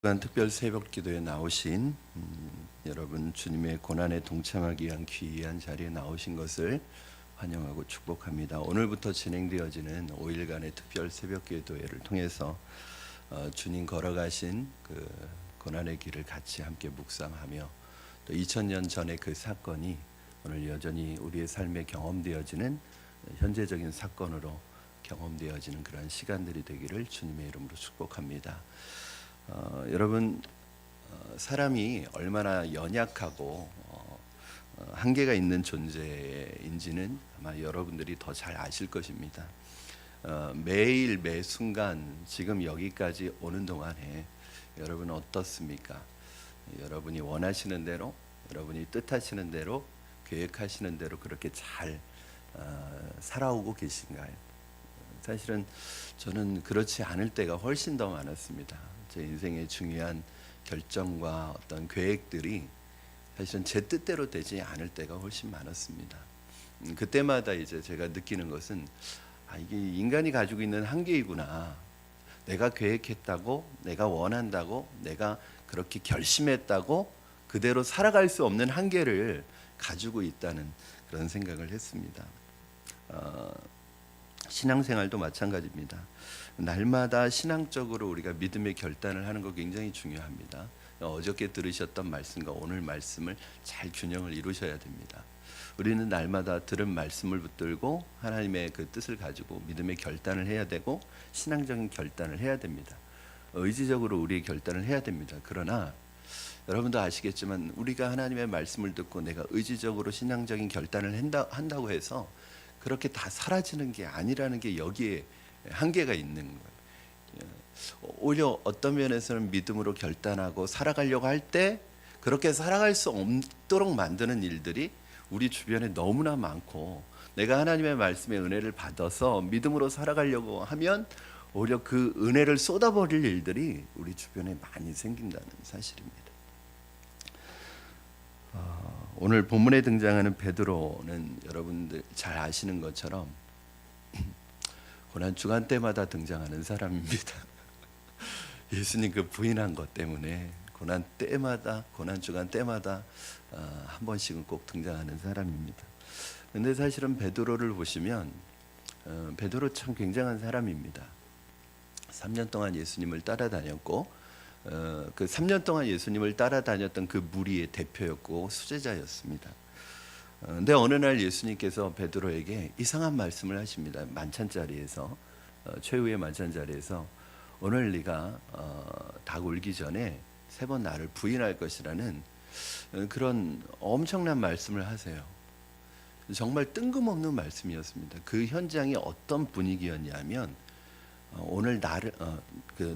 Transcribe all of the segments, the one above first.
특별 새벽 기도에 나오신 여러분, 주님의 고난에 동참하기 위한 귀한 자리에 나오신 것을 환영하고 축복합니다. 오늘부터 진행되어지는 5일간의 특별 새벽 기도회를 통해서 주님 걸어가신 그 고난의 길을 같이 함께 묵상하며 또 2000년 전의 그 사건이 오늘 여전히 우리의 삶에 경험되어지는 현재적인 사건으로 경험되어지는 그런 시간들이 되기를 주님의 이름으로 축복합니다. 여러분, 사람이 얼마나 연약하고 한계가 있는 존재인지는 아마 여러분들이 더 잘 아실 것입니다. 매일 매 순간 지금 여기까지 오는 동안에 여러분 어떻습니까? 여러분이 원하시는 대로, 여러분이 뜻하시는 대로, 계획하시는 대로 그렇게 잘 살아오고 계신가요? 사실은 저는 그렇지 않을 때가 훨씬 더 많았습니다. 제 인생의 중요한 결정과 어떤 계획들이 사실은 제 뜻대로 되지 않을 때가 훨씬 많았습니다. 그때마다 이제 제가 느끼는 것은 이게 인간이 가지고 있는 한계이구나. 내가 계획했다고, 내가 원한다고, 내가 그렇게 결심했다고 그대로 살아갈 수 없는 한계를 가지고 있다는 그런 생각을 했습니다. 신앙생활도 마찬가지입니다. 날마다 신앙적으로 우리가 믿음의 결단을 하는 거 굉장히 중요합니다. 어저께 들으셨던 말씀과 오늘 말씀을 잘 균형을 이루셔야 됩니다. 우리는 날마다 들은 말씀을 붙들고 하나님의 그 뜻을 가지고 믿음의 결단을 해야 되고 신앙적인 결단을 해야 됩니다. 의지적으로 우리의 결단을 해야 됩니다. 그러나 여러분도 아시겠지만 우리가 하나님의 말씀을 듣고 내가 의지적으로 신앙적인 결단을 한다고 해서 그렇게 다 사라지는 게 아니라는 게 여기에 한계가 있는 거예요. 오히려 어떤 면에서는 믿음으로 결단하고 살아가려고 할 때 그렇게 살아갈 수 없도록 만드는 일들이 우리 주변에 너무나 많고, 내가 하나님의 말씀의 은혜를 받아서 믿음으로 살아가려고 하면 오히려 그 은혜를 쏟아버릴 일들이 우리 주변에 많이 생긴다는 사실입니다. 오늘 본문에 등장하는 베드로는 여러분들 잘 아시는 것처럼 고난 주간 때마다 등장하는 사람입니다. 예수님 그 부인한 것 때문에 고난 주간 때마다 한 번씩은 꼭 등장하는 사람입니다. 근데 사실은 베드로를 보시면 베드로 참 굉장한 사람입니다. 3년 동안 예수님을 따라다녔고 그 3년 동안 예수님을 따라다녔던 그 무리의 대표였고 수제자였습니다. 근데 어느 날 예수님께서 베드로에게 이상한 말씀을 하십니다. 만찬자리에서, 최후의 만찬자리에서 오늘 네가 닭 울기 전에 3번 나를 부인할 것이라는 그런 엄청난 말씀을 하세요. 정말 뜬금없는 말씀이었습니다. 그 현장이 어떤 분위기였냐면 오늘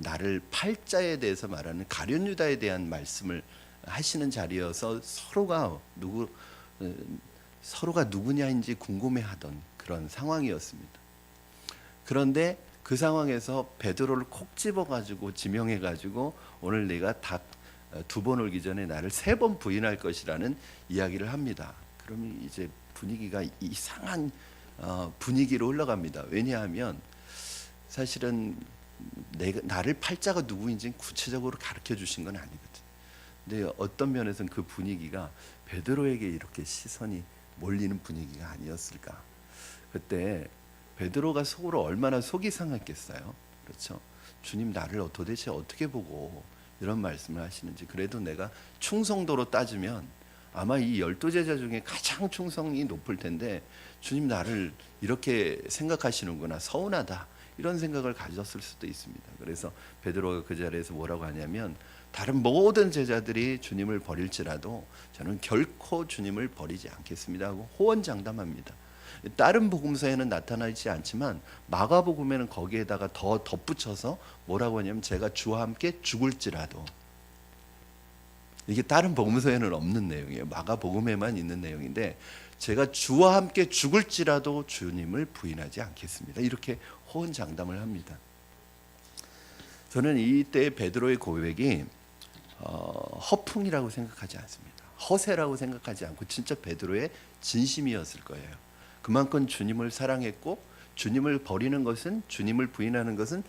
나를 팔자에 대해서 말하는 가룟 유다에 대한 말씀을 하시는 자리여서 서로가 누구냐인지 궁금해하던 그런 상황이었습니다. 그런데 그 상황에서 베드로를 콕 집어가지고 지명해가지고 오늘 내가 닭 2번 울기 전에 나를 3번 부인할 것이라는 이야기를 합니다. 그러면 이제 분위기가 이상한 분위기로 흘러갑니다. 왜냐하면 사실은 나를 팔자가 누구인지는 구체적으로 가르쳐 주신 건 아니거든. 근데 어떤 면에서는 그 분위기가 베드로에게 이렇게 시선이 몰리는 분위기가 아니었을까. 그때 베드로가 속으로 얼마나 속이 상했겠어요. 그렇죠? 주님, 나를 도대체 어떻게 보고 이런 말씀을 하시는지. 그래도 내가 충성도로 따지면 아마 이 12제자 중에 가장 충성이 높을 텐데 주님, 나를 이렇게 생각하시는구나, 서운하다, 이런 생각을 가졌을 수도 있습니다. 그래서 베드로가 그 자리에서 뭐라고 하냐면, 다른 모든 제자들이 주님을 버릴지라도 저는 결코 주님을 버리지 않겠습니다 하고 호언장담합니다. 다른 복음서에는 나타나지 않지만 마가복음에는 거기에다가 더 덧붙여서 뭐라고 하냐면, 제가 주와 함께 죽을지라도. 이게 다른 복음서에는 없는 내용이에요. 마가복음에만 있는 내용인데, 제가 주와 함께 죽을지라도 주님을 부인하지 않겠습니다, 이렇게 호언장담을 합니다. 저는 이때 베드로의 고백이 허풍이라고 생각하지 않습니다. 허세라고 생각하지 않고 진짜 베드로의 진심이었을 거예요. 그만큼 주님을 사랑했고, 주님을 버리는 것은, 주님을 부인하는 것은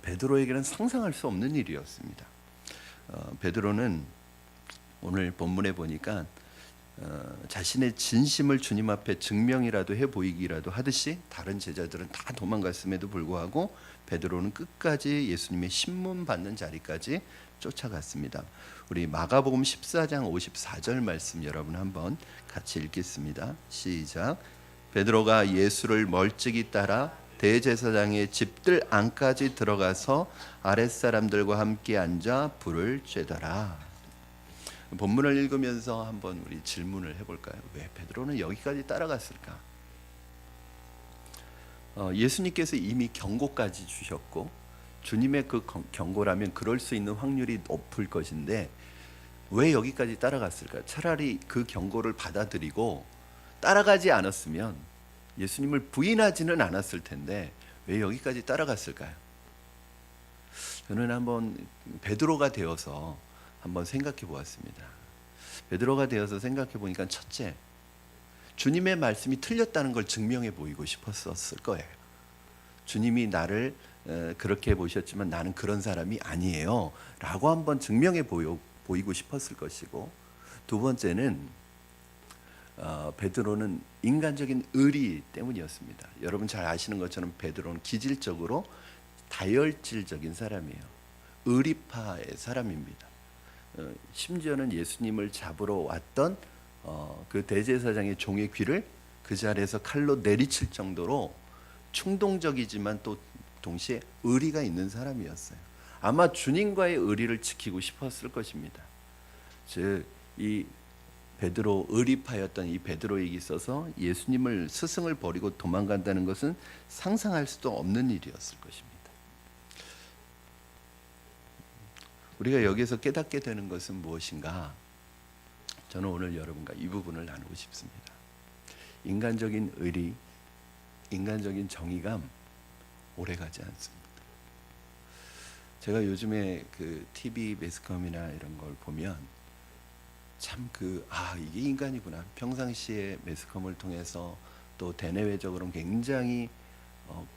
베드로에게는 상상할 수 없는 일이었습니다. 베드로는 오늘 본문에 보니까 자신의 진심을 주님 앞에 증명이라도 해 보이기라도 하듯이 다른 제자들은 다 도망갔음에도 불구하고 베드로는 끝까지 예수님의 신문 받는 자리까지 쫓아갔습니다. 우리 마가복음 14장 54절 말씀 여러분 한번 같이 읽겠습니다. 시작. 베드로가 예수를 멀찍이 따라 대제사장의 집들 안까지 들어가서 아랫사람들과 함께 앉아 불을 쬐더라. 본문을 읽으면서 한번 우리 질문을 해볼까요? 왜 베드로는 여기까지 따라갔을까? 예수님께서 이미 경고까지 주셨고 주님의 그 경고라면 그럴 수 있는 확률이 높을 것인데 왜 여기까지 따라갔을까? 차라리 그 경고를 받아들이고 따라가지 않았으면 예수님을 부인하지는 않았을 텐데 왜 여기까지 따라갔을까요? 저는 한번 베드로가 되어서 한번 생각해 보았습니다. 베드로가 되어서 생각해 보니까 첫째, 주님의 말씀이 틀렸다는 걸 증명해 보이고 싶었을 거예요. 주님이 나를 그렇게 보셨지만 나는 그런 사람이 아니에요 라고 한번 증명해 보이고 싶었을 것이고, 두 번째는 베드로는 인간적인 의리 때문이었습니다. 여러분 잘 아시는 것처럼 베드로는 기질적으로 다혈질적인 사람이에요. 의리파의 사람입니다. 심지어는 예수님을 잡으러 왔던 그 대제사장의 종의 귀를 그 자리에서 칼로 내리칠 정도로 충동적이지만 또 동시에 의리가 있는 사람이었어요. 아마 주님과의 의리를 지키고 싶었을 것입니다. 즉 이 베드로 의리파였던 이 베드로에게 있어서 예수님을 스승을 버리고 도망간다는 것은 상상할 수도 없는 일이었을 것입니다. 우리가 여기서 깨닫게 되는 것은 무엇인가? 저는 오늘 여러분과 이 부분을 나누고 싶습니다. 인간적인 의리, 인간적인 정의감 오래가지 않습니다. 제가 요즘에 그 TV 매스컴이나 이런 걸 보면 참 이게 인간이구나. 평상시에 매스컴을 통해서 또 대내외적으로는 굉장히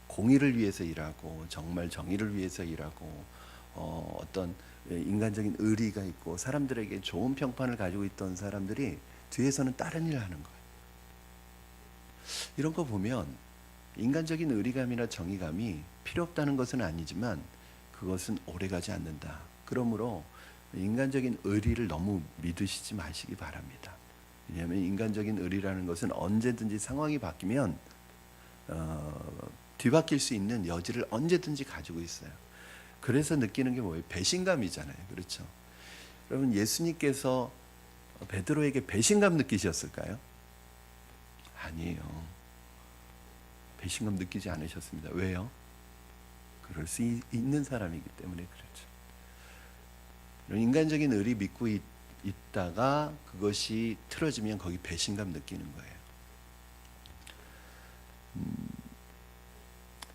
공의를 위해서 일하고 정말 정의를 위해서 일하고 어떤 인간적인 의리가 있고 사람들에게 좋은 평판을 가지고 있던 사람들이 뒤에서는 다른 일을 하는 거예요. 이런 거 보면 인간적인 의리감이나 정의감이 필요 없다는 것은 아니지만 그것은 오래가지 않는다. 그러므로 인간적인 의리를 너무 믿으시지 마시기 바랍니다. 왜냐하면 인간적인 의리라는 것은 언제든지 상황이 바뀌면 뒤바뀔 수 있는 여지를 언제든지 가지고 있어요. 그래서 느끼는 게 뭐예요? 배신감이잖아요. 그렇죠? 여러분 예수님께서 베드로에게 배신감 느끼셨을까요? 아니에요. 배신감 느끼지 않으셨습니다. 왜요? 그럴 수 있는 사람이기 때문에 그렇죠. 인간적인 의리 믿고 있다가 그것이 틀어지면 거기 배신감 느끼는 거예요.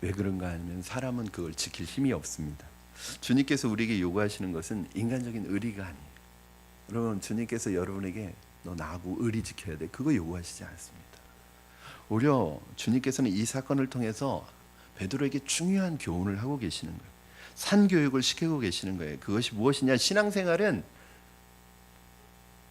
왜 그런가 하면 사람은 그걸 지킬 힘이 없습니다. 주님께서 우리에게 요구하시는 것은 인간적인 의리가 아니에요. 여러분 주님께서 여러분에게 너 나하고 의리 지켜야 돼, 그거 요구하시지 않습니다. 오히려 주님께서는 이 사건을 통해서 베드로에게 중요한 교훈을 하고 계시는 거예요. 산교육을 시키고 계시는 거예요. 그것이 무엇이냐? 신앙생활은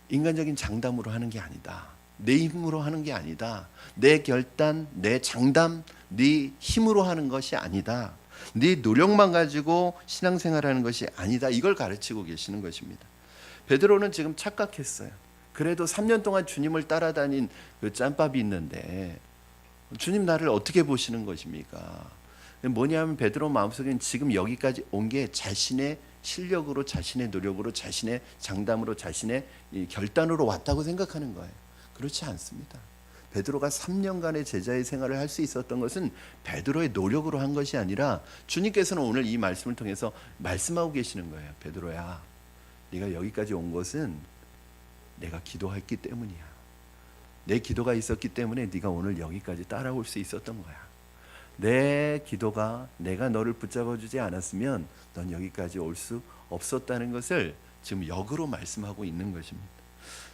인간적인 장담으로 하는 게 아니다. 내 힘으로 하는 게 아니다. 내 결단, 내 장담, 네 힘으로 하는 것이 아니다. 네 노력만 가지고 신앙생활하는 것이 아니다. 이걸 가르치고 계시는 것입니다. 베드로는 지금 착각했어요. 그래도 3년 동안 주님을 따라다닌 그 짬밥이 있는데 주님 나를 어떻게 보시는 것입니까? 뭐냐면 베드로 마음속에는 지금 여기까지 온 게 자신의 실력으로, 자신의 노력으로, 자신의 장담으로, 자신의 결단으로 왔다고 생각하는 거예요. 그렇지 않습니다. 베드로가 3년간의 제자의 생활을 할 수 있었던 것은 베드로의 노력으로 한 것이 아니라 주님께서는 오늘 이 말씀을 통해서 말씀하고 계시는 거예요. 베드로야, 네가 여기까지 온 것은 내가 기도했기 때문이야. 내 기도가 있었기 때문에 네가 오늘 여기까지 따라올 수 있었던 거야. 내 기도가 내가 너를 붙잡아 주지 않았으면 넌 여기까지 올 수 없었다는 것을 지금 역으로 말씀하고 있는 것입니다.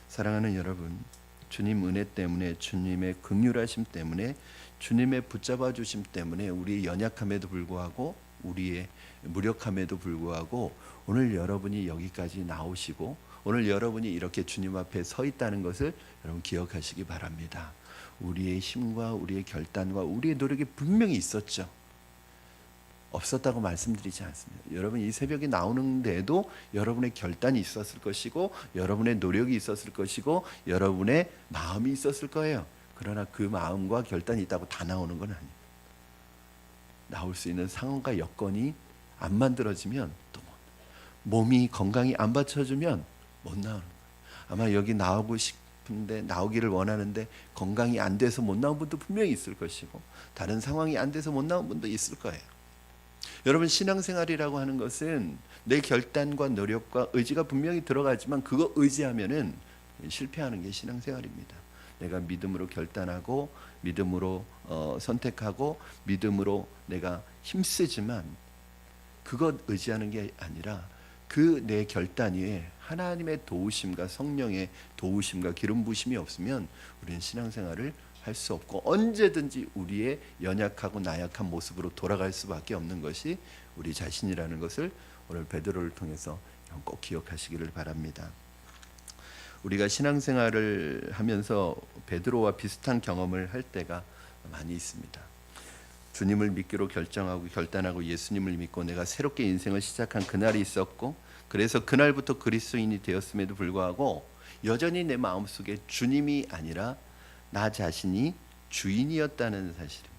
사랑하는 여러분, 주님 은혜 때문에, 주님의 긍휼하심 때문에, 주님의 붙잡아 주심 때문에 우리의 연약함에도 불구하고, 우리의 무력함에도 불구하고 오늘 여러분이 여기까지 나오시고 오늘 여러분이 이렇게 주님 앞에 서 있다는 것을 여러분 기억하시기 바랍니다. 우리의 힘과 우리의 결단과 우리의 노력이 분명히 있었죠. 없었다고 말씀드리지 않습니다. 여러분 이 새벽에 나오는데도 여러분의 결단이 있었을 것이고 여러분의 노력이 있었을 것이고 여러분의 마음이 있었을 거예요. 그러나 그 마음과 결단이 있다고 다 나오는 건 아니에요. 나올 수 있는 상황과 여건이 안 만들어지면 또 몸이 건강이 안 받쳐주면 못 나오는 거예요. 아마 여기 나오고 싶은데 나오기를 원하는데 건강이 안 돼서 못 나온 분도 분명히 있을 것이고 다른 상황이 안 돼서 못 나온 분도 있을 거예요. 여러분 신앙생활이라고 하는 것은 내 결단과 노력과 의지가 분명히 들어가지만 그거 의지하면은 실패하는 게 신앙생활입니다. 내가 믿음으로 결단하고 믿음으로 선택하고 믿음으로 내가 힘쓰지만 그것 의지하는 게 아니라 그 내 결단 위에 하나님의 도우심과 성령의 도우심과 기름 부심이 없으면 우리는 신앙생활을 할 수 없고 언제든지 우리의 연약하고 나약한 모습으로 돌아갈 수밖에 없는 것이 우리 자신이라는 것을 오늘 베드로를 통해서 꼭 기억하시기를 바랍니다. 우리가 신앙생활을 하면서 베드로와 비슷한 경험을 할 때가 많이 있습니다. 주님을 믿기로 결정하고 결단하고 예수님을 믿고 내가 새롭게 인생을 시작한 그날이 있었고 그래서 그날부터 그리스도인이 되었음에도 불구하고 여전히 내 마음속에 주님이 아니라 나 자신이 주인이었다는 사실입니다.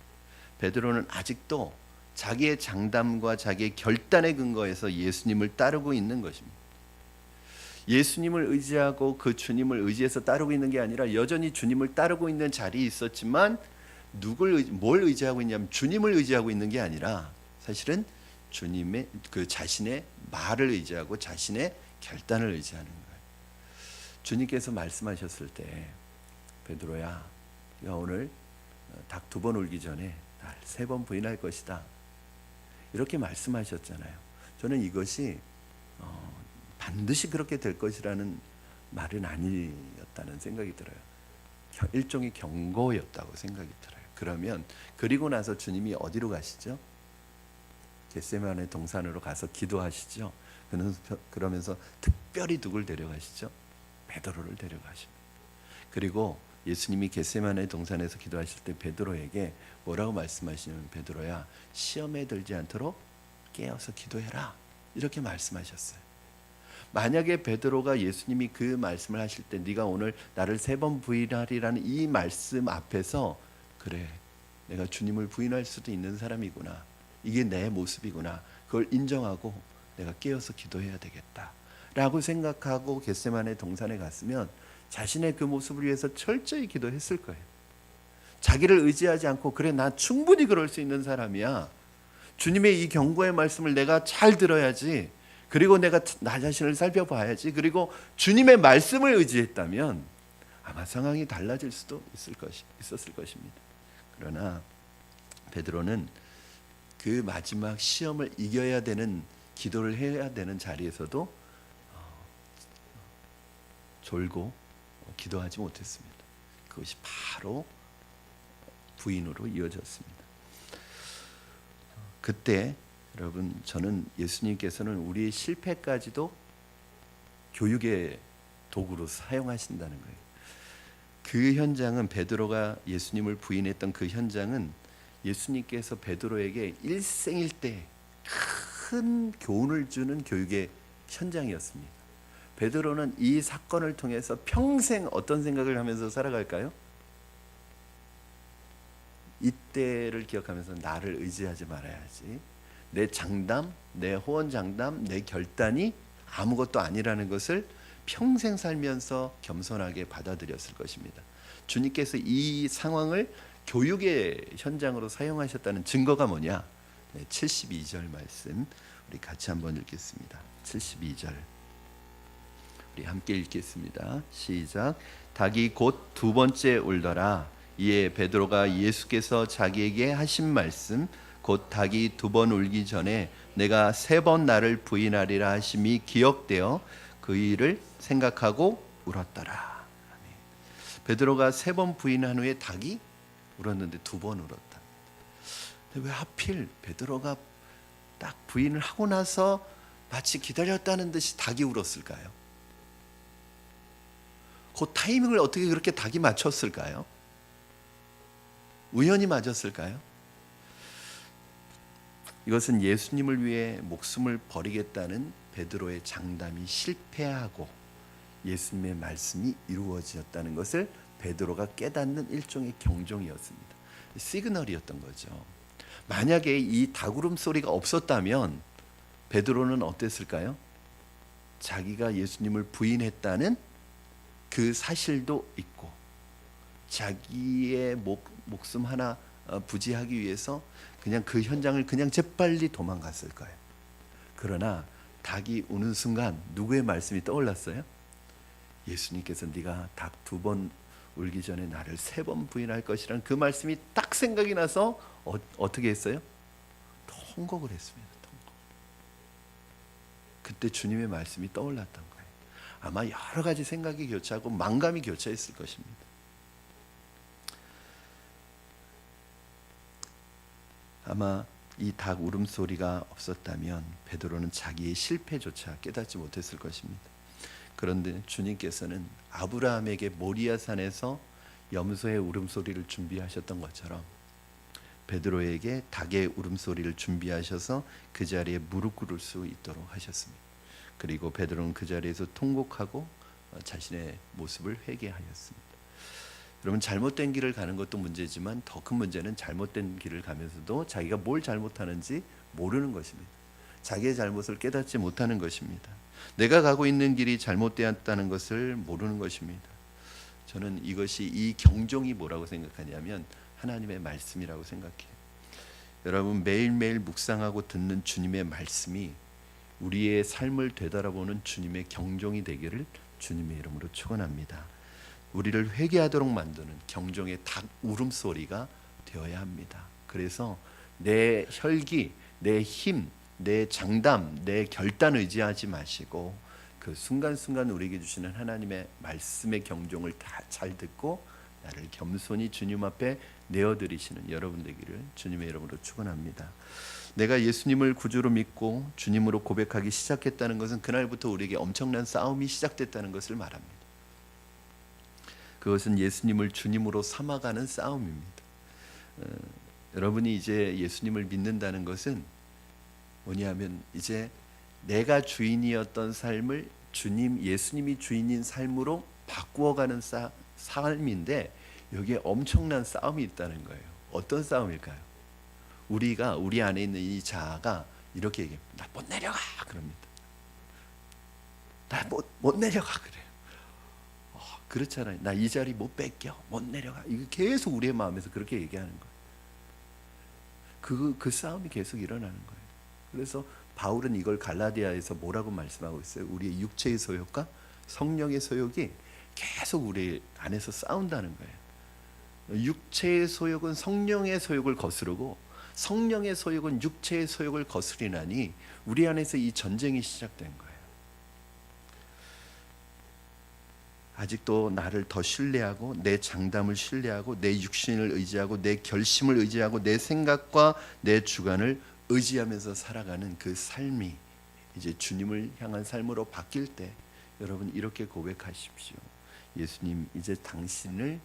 베드로는 아직도 자기의 장담과 자기의 결단의 근거에서 예수님을 따르고 있는 것입니다. 예수님을 의지하고 그 주님을 의지해서 따르고 있는 게 아니라 여전히 주님을 따르고 있는 자리에 있었지만 뭘 의지하고 있냐면 주님을 의지하고 있는 게 아니라 사실은 주님의 그 자신의 말을 의지하고 자신의 결단을 의지하는 거예요. 주님께서 말씀하셨을 때 베드로야, 네가 오늘 닭 2번 울기 전에 날 3번 부인할 것이다. 이렇게 말씀하셨잖아요. 저는 이것이 반드시 그렇게 될 것이라는 말은 아니었다는 생각이 들어요. 일종의 경고였다고 생각이 들어요. 그러면 그리고 나서 주님이 어디로 가시죠? 겟세마네 동산으로 가서 기도하시죠. 그러면서 특별히 누굴 데려가시죠? 베드로를 데려가십니다. 그리고 예수님이 겟세마네 동산에서 기도하실 때 베드로에게 뭐라고 말씀하시냐면 베드로야 시험에 들지 않도록 깨어서 기도해라 이렇게 말씀하셨어요. 만약에 베드로가 예수님이 그 말씀을 하실 때 네가 오늘 나를 3번 부인하리라는 이 말씀 앞에서 그래 내가 주님을 부인할 수도 있는 사람이구나 이게 내 모습이구나 그걸 인정하고 내가 깨어서 기도해야 되겠다 라고 생각하고 겟세마네 동산에 갔으면 자신의 그 모습을 위해서 철저히 기도했을 거예요. 자기를 의지하지 않고 그래 나 충분히 그럴 수 있는 사람이야. 주님의 이 경고의 말씀을 내가 잘 들어야지. 그리고 내가 나 자신을 살펴봐야지. 그리고 주님의 말씀을 의지했다면 아마 상황이 달라질 수도 있었을 것입니다. 그러나 베드로는 그 마지막 시험을 이겨야 되는 기도를 해야 되는 자리에서도 졸고 기도하지 못했습니다. 그것이 바로 부인으로 이어졌습니다. 그때 여러분 저는 예수님께서는 우리의 실패까지도 교육의 도구로 사용하신다는 거예요. 그 현장은 베드로가 예수님을 부인했던 그 현장은 예수님께서 베드로에게 일생일대 큰 교훈을 주는 교육의 현장이었습니다. 베드로는 이 사건을 통해서 평생 어떤 생각을 하면서 살아갈까요? 이때를 기억하면서 나를 의지하지 말아야지. 내 장담, 내 호언장담, 내 결단이 아무것도 아니라는 것을 평생 살면서 겸손하게 받아들였을 것입니다. 주님께서 이 상황을 교육의 현장으로 사용하셨다는 증거가 뭐냐? 72절 말씀 우리 같이 한번 읽겠습니다. 72절 우리 함께 읽겠습니다. 시작. 닭이 곧 2번째 울더라. 이에 베드로가 예수께서 자기에게 하신 말씀 곧 닭이 2번 울기 전에 내가 3번 나를 부인하리라 하심이 기억되어 그 일을 생각하고 울었더라. 베드로가 3번 부인한 후에 닭이 울었는데 2번 울었다. 근데 왜 하필 베드로가 딱 부인을 하고 나서 마치 기다렸다는 듯이 닭이 울었을까요? 그 타이밍을 어떻게 그렇게 닭이 맞췄을까요? 우연히 맞았을까요? 이것은 예수님을 위해 목숨을 버리겠다는 베드로의 장담이 실패하고 예수님의 말씀이 이루어졌다는 것을 베드로가 깨닫는 일종의 경종이었습니다. 시그널이었던 거죠. 만약에 이 닭울음 소리가 없었다면 베드로는 어땠을까요? 자기가 예수님을 부인했다는 그 사실도 있고 자기의 목숨 하나 부지하기 위해서 그냥 그 현장을 그냥 재빨리 도망갔을 거예요. 그러나 닭이 우는 순간 누구의 말씀이 떠올랐어요? 예수님께서 네가 닭 2번 울기 전에 나를 3번 부인할 것이라는 그 말씀이 딱 생각이 나서 어떻게 했어요? 통곡을 했습니다. 통곡. 그때 주님의 말씀이 떠올랐던 거예요. 아마 여러 가지 생각이 교차하고 만감이 교차했을 것입니다. 아마 이 닭 울음소리가 없었다면 베드로는 자기의 실패조차 깨닫지 못했을 것입니다. 그런데 주님께서는 아브라함에게 모리아산에서 염소의 울음소리를 준비하셨던 것처럼 베드로에게 닭의 울음소리를 준비하셔서 그 자리에 무릎 꿇을 수 있도록 하셨습니다. 그리고 베드로는 그 자리에서 통곡하고 자신의 모습을 회개하였습니다. 여러분, 잘못된 길을 가는 것도 문제지만 더 큰 문제는 잘못된 길을 가면서도 자기가 뭘 잘못하는지 모르는 것입니다. 자기의 잘못을 깨닫지 못하는 것입니다. 내가 가고 있는 길이 잘못되었다는 것을 모르는 것입니다. 저는 이것이 이 경종이 뭐라고 생각하냐면 하나님의 말씀이라고 생각해요. 여러분, 매일매일 묵상하고 듣는 주님의 말씀이 우리의 삶을 되돌아보는 주님의 경종이 되기를 주님의 이름으로 축원합니다. 우리를 회개하도록 만드는 경종의 닭 울음소리가 되어야 합니다. 그래서 내 혈기, 내 힘, 내 장담, 내 결단 의지하지 마시고 그 순간순간 우리에게 주시는 하나님의 말씀의 경종을 다 잘 듣고 나를 겸손히 주님 앞에 내어드리시는 여러분 되기를 주님의 이름으로 축원합니다. 내가 예수님을 구주로 믿고 주님으로 고백하기 시작했다는 것은 그날부터 우리에게 엄청난 싸움이 시작됐다는 것을 말합니다. 그것은 예수님을 주님으로 삼아가는 싸움입니다. 여러분이 이제 예수님을 믿는다는 것은 뭐냐면 이제 내가 주인이었던 삶을 예수님이 주인인 삶으로 바꾸어가는 삶인데 여기에 엄청난 싸움이 있다는 거예요. 어떤 싸움일까요? 우리가 우리 안에 있는 이 자아가 이렇게 얘기해요. 나 못 내려가 그럽니다. 나 못 내려가 그래요. 그렇잖아요. 나 이 자리 못 뺏겨, 못 내려가. 이거 계속 우리의 마음에서 그렇게 얘기하는 거예요. 그 싸움이 계속 일어나는 거예요. 그래서 바울은 이걸 갈라디아에서 뭐라고 말씀하고 있어요? 우리의 육체의 소욕과 성령의 소욕이 계속 우리 안에서 싸운다는 거예요. 육체의 소욕은 성령의 소욕을 거스르고 성령의 소욕은 육체의 소욕을 거스리나니 우리 안에서 이 전쟁이 시작된 거예요. 아직도 나를 더 신뢰하고 내 장담을 신뢰하고 내 육신을 의지하고 내 결심을 의지하고 내 생각과 내 주관을 의지하면서 살아가는 그 삶이 이제 주님을 향한 삶으로 바뀔 때 여러분 이렇게 고백하십시오. 예수님, 이제 당신을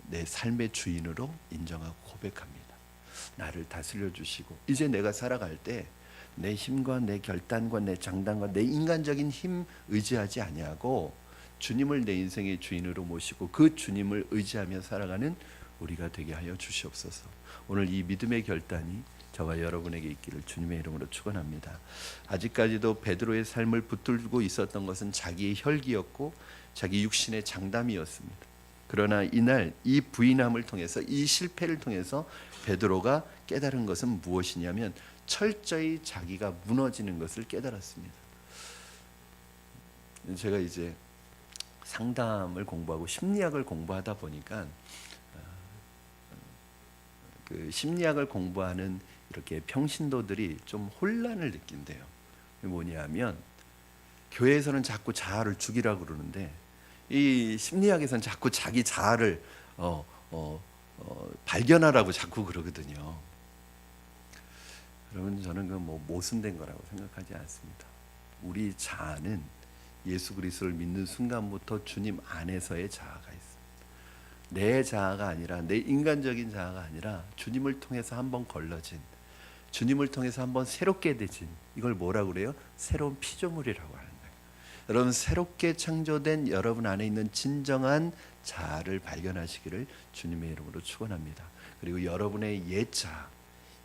내 삶의 주인으로 인정하고 고백합니다. 나를 다스려 주시고 이제 내가 살아갈 때 내 힘과 내 결단과 내 장단과 내 인간적인 힘 의지하지 아니하고 주님을 내 인생의 주인으로 모시고 그 주님을 의지하며 살아가는 우리가 되게 하여 주시옵소서. 오늘 이 믿음의 결단이 저와 여러분에게 있기를 주님의 이름으로 축원합니다. 아직까지도 베드로의 삶을 붙들고 있었던 것은 자기의 혈기였고 자기 육신의 장담이었습니다. 그러나 이날 이 부인함을 통해서 이 실패를 통해서 베드로가 깨달은 것은 무엇이냐면 철저히 자기가 무너지는 것을 깨달았습니다. 제가 이제 상담을 공부하고 심리학을 공부하다 보니까 그 심리학을 공부하는 이렇게 평신도들이 좀 혼란을 느낀대요. 뭐냐면 교회에서는 자꾸 자아를 죽이라고 그러는데 이 심리학에서는 자꾸 자기 자아를 발견하라고 자꾸 그러거든요. 여러분, 저는 그 뭐 모순된 거라고 생각하지 않습니다. 우리 자아는 예수 그리스도를 믿는 순간부터 주님 안에서의 자아가 있습니다. 내 자아가 아니라, 내 인간적인 자아가 아니라 주님을 통해서 한번 걸러진, 주님을 통해서 한번 새롭게 되진, 이걸 뭐라고 그래요? 새로운 피조물이라고 하는 거예요. 여러분, 새롭게 창조된 여러분 안에 있는 진정한 자아를 발견하시기를 주님의 이름으로 축원합니다. 그리고 여러분의 옛 자아,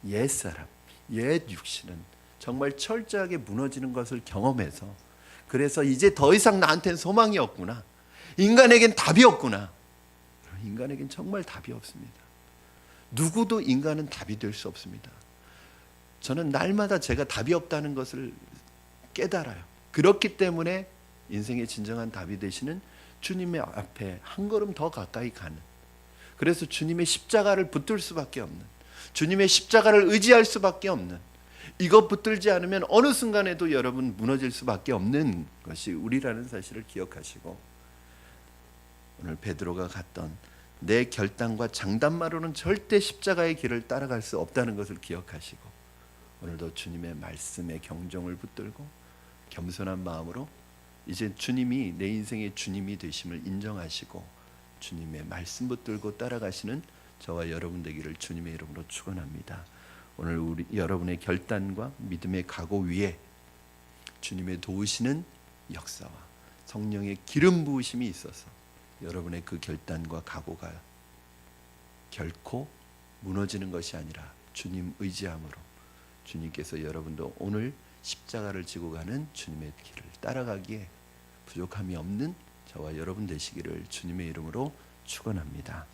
옛 사람, 옛 육신은 정말 철저하게 무너지는 것을 경험해서, 그래서 이제 더 이상 나한테는 소망이 없구나, 인간에겐 답이 없구나. 인간에겐 정말 답이 없습니다. 누구도 인간은 답이 될 수 없습니다. 저는 날마다 제가 답이 없다는 것을 깨달아요. 그렇기 때문에 인생의 진정한 답이 되시는 주님의 앞에 한 걸음 더 가까이 가는, 그래서 주님의 십자가를 붙들 수밖에 없는, 주님의 십자가를 의지할 수밖에 없는, 이것 붙들지 않으면 어느 순간에도 여러분 무너질 수밖에 없는 것이 우리라는 사실을 기억하시고, 오늘 베드로가 갔던 내 결단과 장단마로는 절대 십자가의 길을 따라갈 수 없다는 것을 기억하시고, 오늘도 주님의 말씀에 경종을 붙들고 겸손한 마음으로 이제 주님이 내 인생의 주님이 되심을 인정하시고 주님의 말씀 붙들고 따라가시는 저와 여러분 되기를 주님의 이름으로 축원합니다. 오늘 우리 여러분의 결단과 믿음의 각오 위에 주님의 도우시는 역사와 성령의 기름 부으심이 있어서 여러분의 그 결단과 각오가 결코 무너지는 것이 아니라 주님 의지함으로 주님께서 여러분도 오늘 십자가를 지고 가는 주님의 길을 따라가기에 부족함이 없는 저와 여러분 되시기를 주님의 이름으로 축원합니다.